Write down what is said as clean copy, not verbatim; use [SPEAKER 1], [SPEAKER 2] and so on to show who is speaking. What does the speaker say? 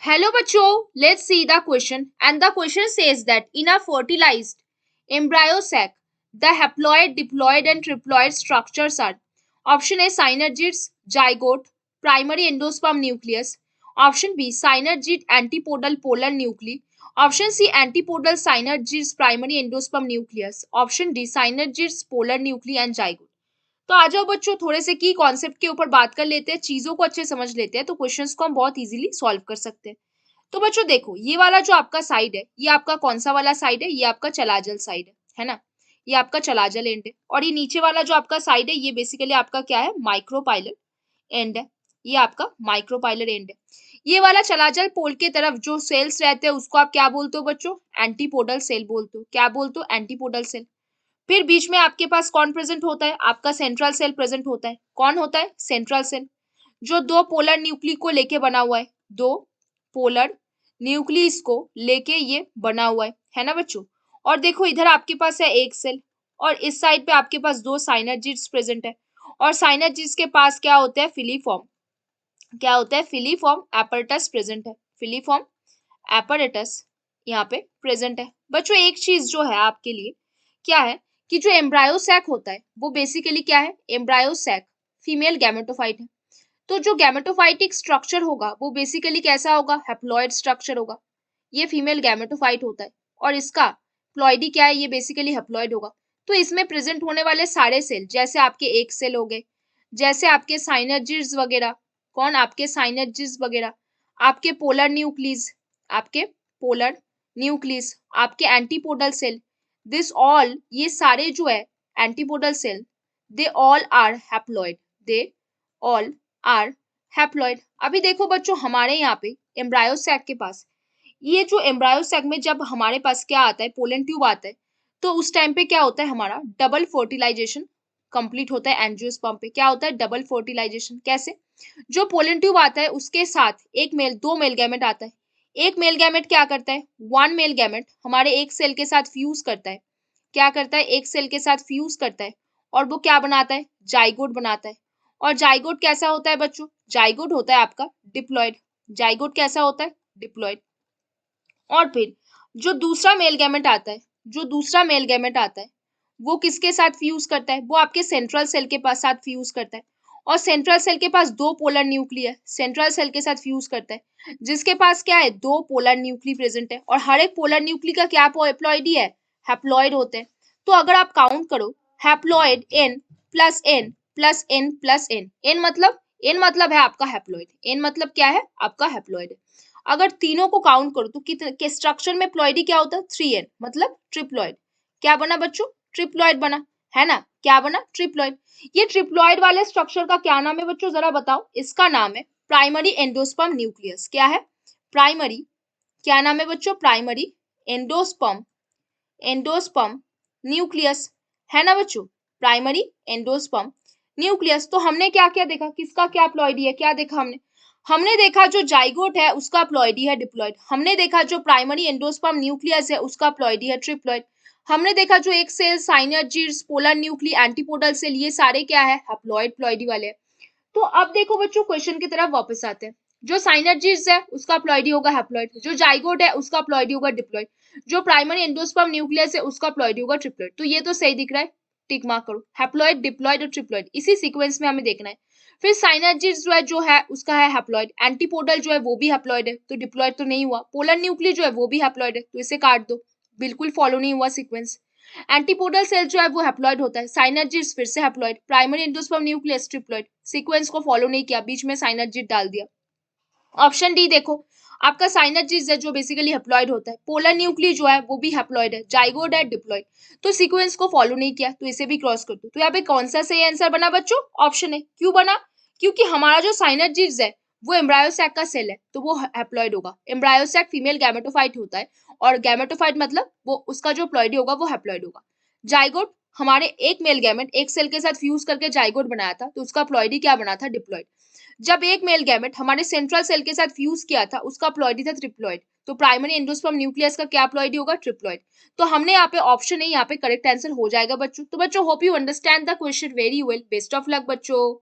[SPEAKER 1] Hello bachcho, let's see the question. And the question says that in a fertilized embryo sac, the haploid, diploid and triploid structures are option A synergids, zygote, primary endosperm nucleus, option B synergid antipodal polar nuclei, option C antipodal synergids primary endosperm nucleus, option D synergids polar nuclei and zygote. तो आ जाओ बच्चों थोड़े से की concept के ऊपर बात कर लेते हैं, चीजों को अच्छे समझ लेते हैं तो क्वेश्चंस को हम बहुत इजीली सॉल्व कर सकते हैं। तो बच्चों देखो ये वाला जो आपका साइड है ये आपका कौन सा वाला साइड है, ये आपका चलाजल साइड है ना, ये आपका चलाजल एंड है। और ये नीचे वाला जो आपका साइड है ये बेसिकली आपका क्या है, माइक्रोपाइलर एंड है, ये आपका माइक्रोपाइलर एंड है। ये वाला चलाजल पोल के तरफ जो सेल्स रहते हैं उसको आप क्या बोलते हो बच्चों, एंटीपोडल सेल बोलते हो। क्या बोलते हो, एंटीपोडल सेल। फिर बीच में आपके पास कौन प्रेजेंट होता है, आपका सेंट्रल सेल प्रेजेंट होता है। कौन होता है, सेंट्रल सेल, जो दो पोलर न्यूक्ली को लेके बना हुआ है, दो पोलर न्यूक्लियस को लेके ये बना हुआ है ना बच्चों। और देखो इधर आपके पास है एक सेल और इस साइड पे आपके पास दो साइनर्जिड्स प्रेजेंट है। और साइनर्जिड्स के पास क्या होता है, फिलीफॉर्म, क्या होता है, फिलीफॉर्म एपरेटस प्रेजेंट है, फिलीफॉर्म एपरेटस यहाँ पे प्रेजेंट है। बच्चों एक चीज जो है आपके लिए क्या है कि जो एम्ब्रायो सैक होता है वो बेसिकली क्या है, एम्ब्रायो सैक फीमेल गैमेटोफाइट है। तो जो गैमेटोफाइटिक स्ट्रक्चर होगा वो बेसिकली कैसा होगा, हैप्लॉइड स्ट्रक्चर होगा। ये फीमेल गैमेटोफाइट होता है और इसका प्लॉइडी क्या है, ये बेसिकली हैप्लॉइड होगा। तो इसमें प्रेजेंट होने वाले सारे सेल जैसे आपके एक सेल हो गए, जैसे आपके साइनर्जिड्स वगैरह, कौन, आपके साइनर्जिड्स वगैरह, आपके पोलर न्यूक्लियस, आपके पोलर न्यूक्लियस, आपके एंटीपोडल सेल, दिस ऑल, ये सारे जो है antipodal cell, they all are haploid, they all are haploid. अभी देखो बच्चों हमारे यहाँ पे एम्ब्रायो सैक के पास, ये जो एम्ब्रायो सैक में जब हमारे पास क्या आता है, पोलन ट्यूब आता है, तो उस टाइम पे क्या होता है, हमारा डबल फर्टिलाइजेशन कंप्लीट होता है एंजियोस्पर्म पे। क्या होता है, डबल फर्टिलाइजेशन। कैसे, जो पोलन ट्यूब आता है उसके साथ एक मेल, दो मेल गैमेट आता है। एक मेल गैमेट क्या करता है, वन मेल गैमेट हमारे एक सेल के साथ फ्यूज करता है। क्या करता है, एक सेल के साथ फ्यूज करता है और वो क्या बनाता है, जाइगोट बनाता है। और जाइगोट कैसा होता है बच्चों, जाइगोट होता है आपका डिप्लॉइड। जाइगोट कैसा होता है, डिप्लॉइड। और फिर जो दूसरा मेल गैमेट आता है, जो दूसरा मेल गैमेट आता है वो किसके साथ फ्यूज करता है, वो आपके सेंट्रल सेल के पास साथ फ्यूज करता है। और सेंट्रल सेल के पास दो पोलर न्यूक्ली है, सेंट्रल सेल के साथ फ्यूज करता है, जिसके पास क्या है, दो पोलर न्यूक्ली प्रेजेंट है। और हर एक पोलर न्यूक्ली का क्या हैप्लॉइड ही है, हैप्लॉइड होते हैं। तो अगर आप काउंट करो, haploid N plus N plus N plus N, N मतलब है आपका हैप्लॉइड, एन मतलब क्या है, आपका हैप्लॉइड। अगर तीनों को काउंट करो तो कितने के स्ट्रक्चर में प्लॉइडी क्या होता है, 3n मतलब ट्रिप्लॉइड। क्या बना बच्चों, ट्रिप्लॉइड बना, है ना, क्या बना, ट्रिप्लॉइड। ये ट्रिप्लॉइड वाले स्ट्रक्चर का क्या नाम है बच्चों, जरा बताओ। इसका नाम है प्राइमरी एंडोस्पर्म न्यूक्लियस। क्या है, प्राइमरी, क्या नाम है बच्चों, प्राइमरी एंडोस्पर्म, एंडोस्पर्म न्यूक्लियस, है ना बच्चों, प्राइमरी एंडोस्पर्म न्यूक्लियस। तो हमने क्या क्या देखा, किसका क्या प्लॉइडी है, क्या देखा हमने, हमने देखा जो जाइगोट है उसका प्लॉइडी है डिप्लॉइड। हमने देखा जो प्राइमरी एंडोस्पर्म न्यूक्लियस है उसका प्लॉइडी है ट्रिप्लॉइड। हमने देखा जो एक cell synergids, polar nuclei, antipodal cell, ये सारे क्या है, हैप्लॉइड प्लॉइडी वाले। तो अब देखो बच्चों क्वेश्चन की तरफ वापस आते हैं। जो साइनर्जिड्स है उसका प्लॉइडी होगा हैप्लॉइड, जो जाइगोट है उसका प्लॉइडी होगा डिप्लॉइड, जो प्राइमरी एंडोस्पर्म न्यूक्लियस है उसका प्लॉइडी होगा ट्रिप्लॉइड। तो ये तो सही दिख रहा है, टिक मार्क करो, हैप्लॉइड, डिप्लॉइड और ट्रिप्लॉइड, इसी सीक्वेंस में हमें देखना है। फिर साइनर्जिड्स जो है उसका है हैप्लॉइड, एंटीपोडल जो है वो भी हैप्लॉइड है, तो डिप्लॉइड तो नहीं हुआ। पोलर न्यूक्ली जो है वो भी हैप्लॉइड है, तो इसे काट दो, बिल्कुल फॉलो नहीं हुआ सीक्वेंस। एंटीपोडल सेल जो है वो हैप्लॉइड होता है, साइनर्जिड्स फिर से haploid, primary endosperm nucleus triploid, sequence को फॉलो नहीं किया, बीच में साइनर्जिड डाल दिया। ऑप्शन डी देखो, आपका साइनर्जिड्स है जो बेसिकली हैप्लॉइड होता है, पोलर न्यूक्ली जो है वो भी हैप्लॉइड है, जाइगोट है, डिप्लॉइड, तो सीक्वेंस को फॉलो नहीं किया, तो इसे भी क्रॉस कर दो। तो यहाँ पे कौन सा सही आंसर बना बच्चों, ऑप्शन है। क्यों बना, क्योंकि हमारा जो साइनर्जिड्स है वो एम्ब्रायो सैक का सेल है, तो वो हैप्लॉइड होगा। एम्ब्रायो सैक फीमेल गैमेटोफाइट होता है और गैमेटोफाइट मतलब वो उसका जो प्लॉइडी होगा वो हैप्लॉइड होगा। जाइगोट हमारे एक मेल गैमेट एक सेल के साथ फ्यूज करके जाइगोट बनाया था, तो उसका प्लॉइडी क्या बना था, डिप्लॉइड। जब एक मेल गैमेट हमारे सेंट्रल सेल के साथ फ्यूज किया था उसका प्लॉइडी था ट्रिप्लॉइड, तो प्राइमरी एंडोस्पर्म न्यूक्लियस का क्या प्लॉइडी होगा, ट्रिप्लॉइड। तो हमने यहाँ पे ऑप्शन है, यहाँ पे करेक्ट आंसर हो जाएगा बच्चों। तो बच्चों hope you understand the question very well, best of luck बच्चों।